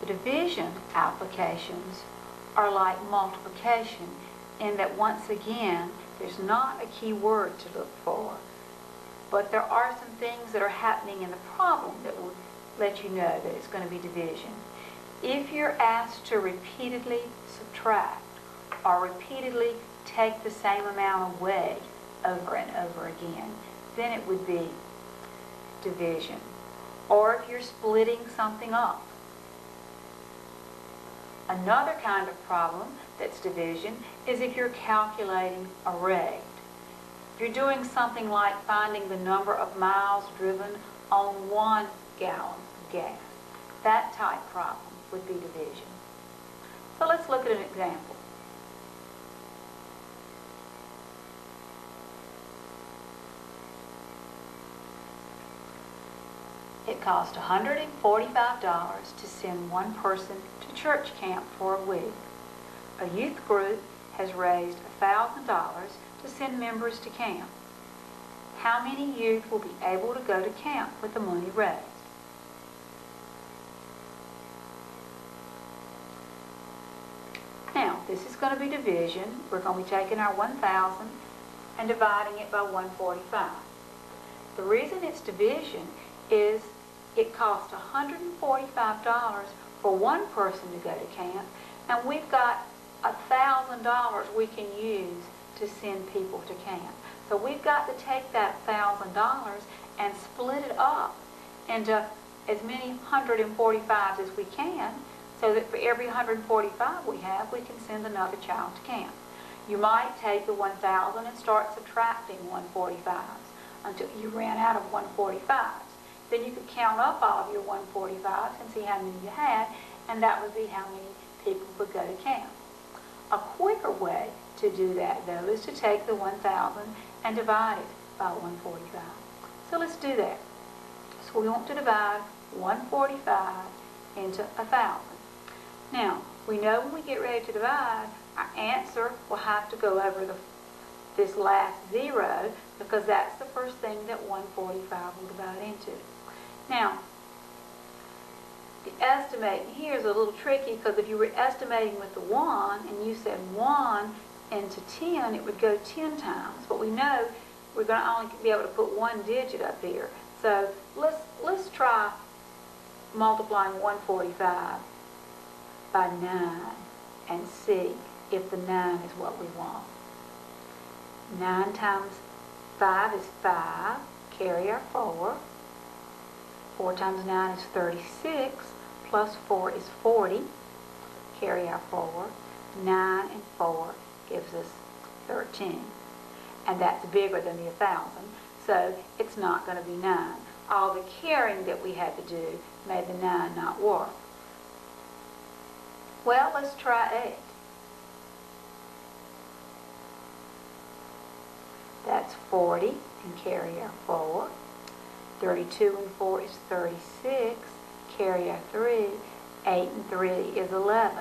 The division applications are like multiplication in that once again there's not a key word to look for, but there are some things that are happening in the problem that will let you know that it's going to be division. If you're asked to repeatedly subtract or repeatedly take the same amount away over and over again, then it would be division. Or if you're splitting something up. Another kind of problem that's division is if you're calculating a rate. If you're doing something like finding the number of miles driven on 1 gallon of gas, that type problem would be division. So let's look at an example. It cost $145 to send one person to church camp for a week. A youth group has raised $1,000 to send members to camp. How many youth will be able to go to camp with the money raised? Now, this is going to be division. We're going to be taking our 1,000 and dividing it by 145. The reason it's division is it costs $145 for one person to go to camp, and we've got $1,000 we can use to send people to camp. So we've got to take that $1,000 and split it up into as many 145s as we can, so that for every 145 we have, we can send another child to camp. You might take the 1,000 and start subtracting 145s until you ran out of 145s. Then you could count up all of your 145s and see how many you had, and that would be how many people would go to camp. A quicker way to do that, though, is to take the 1,000 and divide it by 145. So let's do that. So we want to divide 145 into 1,000. Now, we know when we get ready to divide, our answer will have to go over this last zero, because that's the first thing that 145 will divide into. Now, the estimating here is a little tricky, because if you were estimating with the 1 and you said 1 into 10, it would go 10 times. But we know we're going to only be able to put one digit up here. So let's try multiplying 145 by 9 and see if the 9 is what we want. 9 times 5 is 5, carry our 4. 4 times 9 is 36, plus 4 is 40, carry our 4. 9 and 4 gives us 13. And that's bigger than the 1,000, so it's not going to be 9. All the carrying that we had to do made the 9 not work. Well, let's try 8. That's 40 and carry our 4. 32 and 4 is 36, carry our 3. 8 and 3 is 11.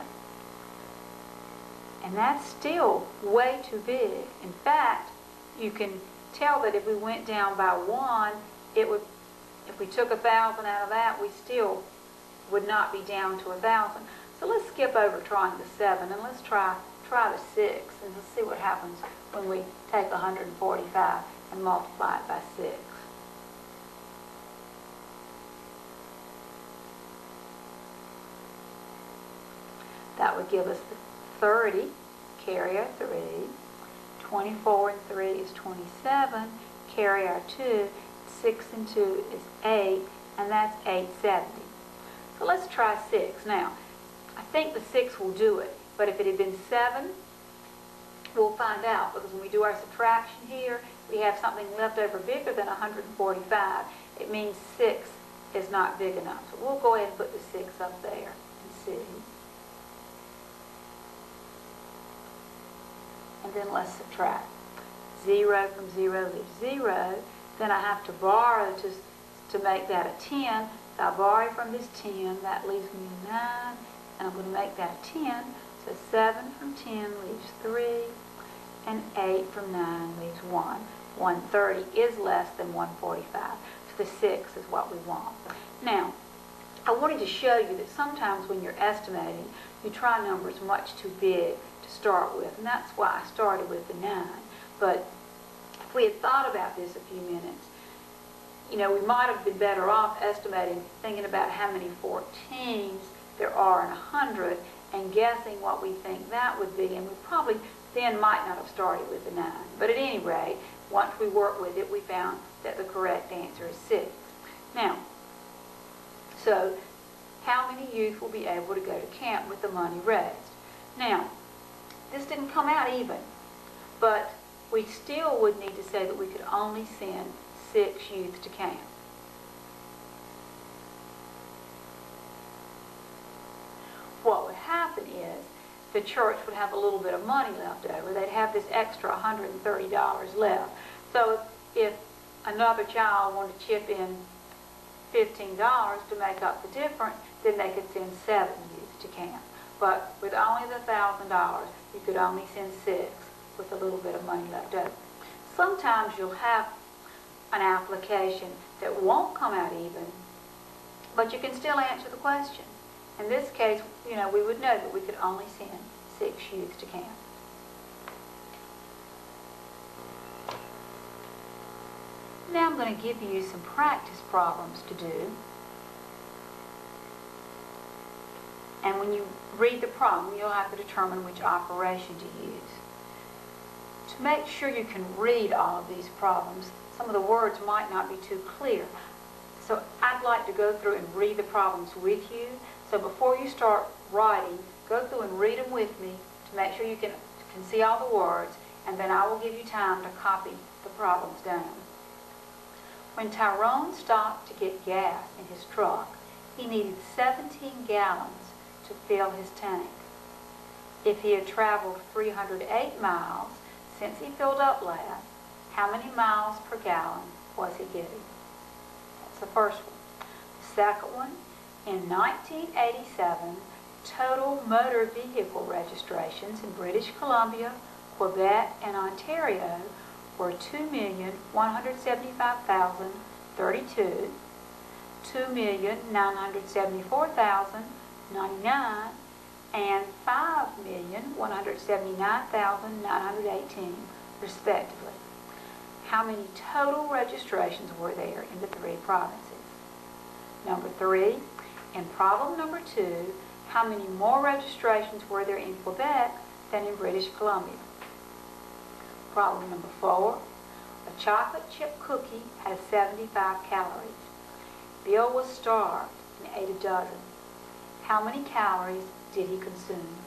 And that's still way too big. In fact, you can tell that if we went down by 1, if we took 1,000 out of that, we still would not be down to 1,000. So let's skip over trying the 7 and let's try the 6, and let's see what happens when we take 145 and multiply it by 6. That would give us the 30, carry our 3. 24 and 3 is 27, carry our 2. 6 and 2 is 8, and that's 870. So let's try 6. Now, I think the 6 will do it, but if it had been 7, we'll find out, because when we do our subtraction here, we have something left over bigger than 145. It means 6 is not big enough. So we'll go ahead and put the 6 up there and see. And then let's subtract. 0 from 0 leaves 0. Then I have to borrow to make that a 10. So I borrow from this 10. That leaves me a 9. And I'm going to make that a 10. So 7 from 10 leaves 3. And 8 from 9 leaves 1. 130 is less than 145. So the 6 is what we want. Now, I wanted to show you that sometimes when you're estimating, you try numbers much too big to start with, and that's why I started with the 9. But if we had thought about this a few minutes, you know, we might have been better off estimating, thinking about how many 14s there are in 100, and guessing what we think that would be, and we probably then might not have started with the 9. But at any rate, once we worked with it, we found that the correct answer is 6. Now, so how many youth will be able to go to camp with the money raised? Now, this didn't come out even, but we still would need to say that we could only send 6 youth to camp. What would happen is the church would have a little bit of money left over. They'd have this extra $130 left. So if another child wanted to chip in $15 to make up the difference, then they could send 7 youth to camp. But with only the $1,000, you could only send 6 with a little bit of money left over. Sometimes you'll have an application that won't come out even, but you can still answer the question. In this case, you know, we would know that we could only send 6 youth to camp. Now I'm going to give you some practice problems to do. And when you read the problem, you'll have to determine which operation to use. To make sure you can read all of these problems, some of the words might not be too clear. So I'd like to go through and read the problems with you. So before you start writing, go through and read them with me to make sure you can see all the words, and then I will give you time to copy the problems down. When Tyrone stopped to get gas in his truck, he needed 17 gallons to fill his tank. If he had traveled 308 miles since he filled up last, how many miles per gallon was he getting? That's the first one. The second one, in 1987, total motor vehicle registrations in British Columbia, Quebec, and Ontario were 2,175,032, 2,974,099, and 5,179,918, respectively. How many total registrations were there in the 3 provinces? Number 3, in problem number 2, how many more registrations were there in Quebec than in British Columbia? Problem number 4, a chocolate chip cookie has 75 calories. Bill was starved and ate a dozen. How many calories did he consume?